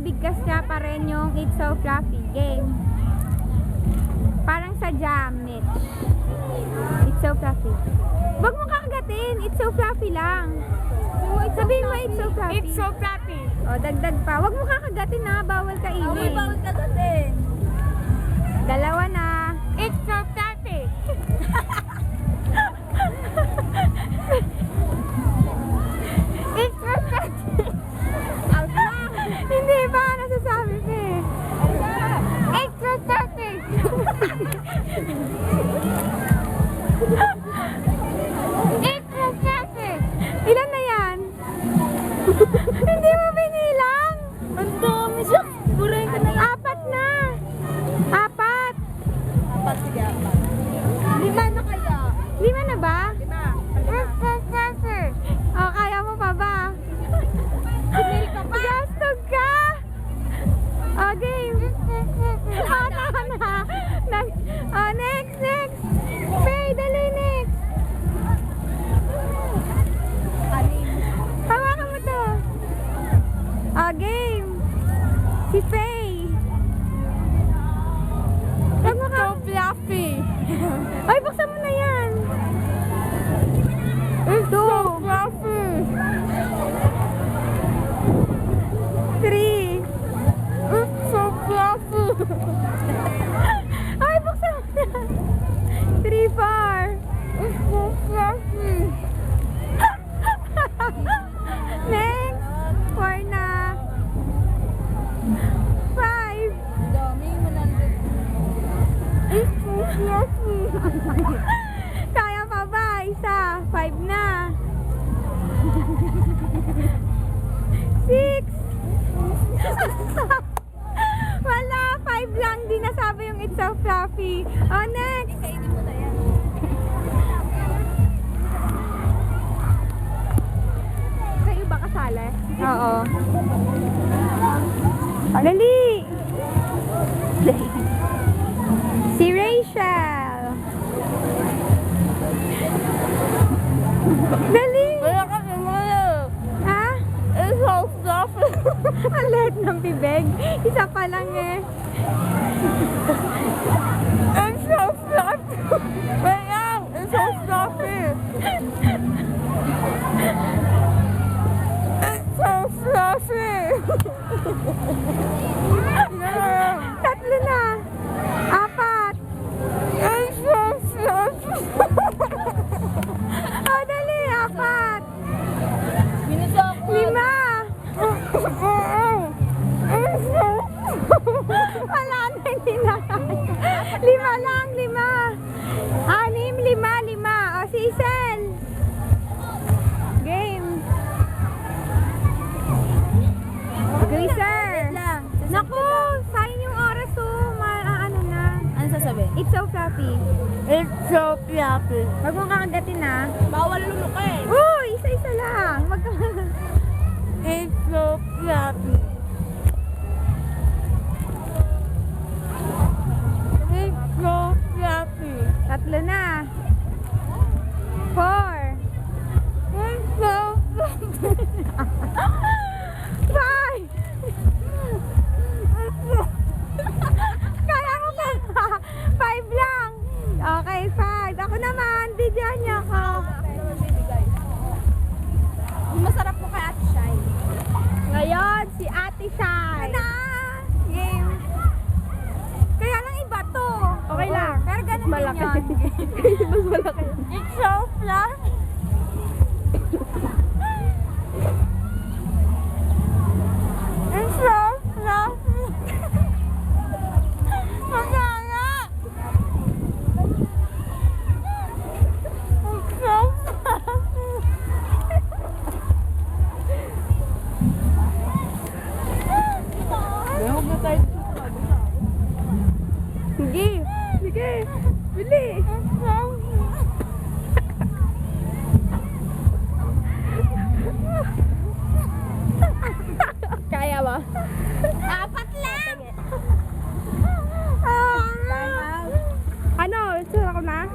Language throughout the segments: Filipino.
bigkas niya pa rin yung It's So Fluffy. Game. Parang sa jam, Mitch. It's so fluffy. Huwag mo kakagatin. It's so fluffy lang. Sabihin mo, it's so fluffy. It's so fluffy. O, dagdag pa. Huwag mo kakagatin na. Bawal kainin. Away, bawal kagatin. Dalawa na. It's so fluffy. It's so fluffy. Out na. Hindi ba? Nasasabi ko eh. It's so fluffy. It's so fluffy. Ilan na yan? Hindi mo binilang? Ang dami siya. Buray ka na yan. Apat na. Apat. Apat, sige, apat. 5 na kaya. 5 na ba? 5. Oh, kaya mo pa ba? Pinili ka pa. Gastog ka! Oh, game. Oh, tama na. Oh, next. Faye, dali next. Hawakan mo to. Oh, game. Si Faye. Huwag mo ka. So fluffy. Ay, buksan mo na yan. It's Two. so fluffy. 3. It's so fluffy. Ay, buksan mo na. 3, 4. It's so fluffy. Next. 4 na. 5. Dami, 100. It's so fluffy. Kaya pa ba? Isa. 5 na. 6. Wala. 5 lang. Di nasabi yung It's So Fluffy. Oh, next. Kainin mo na yan. Kayo ba kasali? Oo. Dali! Si Rachel! Dali! Kaya kasi muna. Ha? It's so fluffy. Ang lahat ng bibig. Isa pa lang eh. It's so fluffy. Kaya, it's so fluffy. It's so fluffy. Tatlo na. 4. It's so fluffy. Oh, dali. 4. Minus ako. 5. It's so Wala na, hindi na kaya. 5 lang, 5. 6, 5. O, si Isel. Game. Greaser. lang. Naku, sayang yung oras ano na. Ano sasabihin? It's so fluffy. It's so fluffy. Huwag mong kakagatin na. Bawal lulok eh. Uy, isa-isa lang. It's so fluffy. It's so fluffy. 3 na. 4. It's so fluffy. 5. Kaya mo pa. 5 lang. Okay, 5. Ako naman, bigyan niya ako. Masarap po kay Ate Shai. Ngayon, si Ate Shai. Game. Kaya lang iba to. Okay lang. Pero ganun din yun. Mas malaki. It's so fluffy. It's so fluffy. Masaya. It's so fluffy. Huwag na tayo. Sige. Sige. Bili. Kaya ba? 4 lang. Ano? Sura ko na?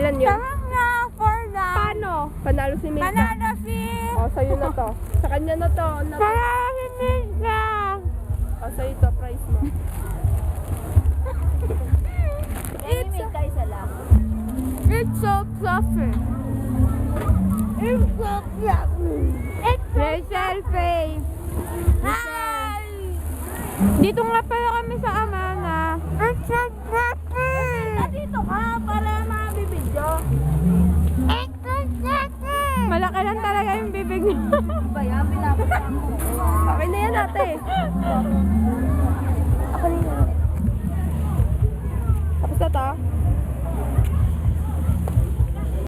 Ilan yun? Tama na, 4 lang. Paano? Panalo si Milka. Panalo si... O, sa'yo na to. Sa kanya na to. Panalo si Milka. Asa ito, price mo. It's It's so fluffy. It's so fluffy. Rachel Faye. Hi! Dito nga pala kami sa Amana. It's so fluffy. Dito ka para mabibidyo. It's so fluffy. Malaki lang talaga yung bibig niya. Ba yan? Pinapasama ko. Okay na yan ate. Ako na yan. Tapos na to?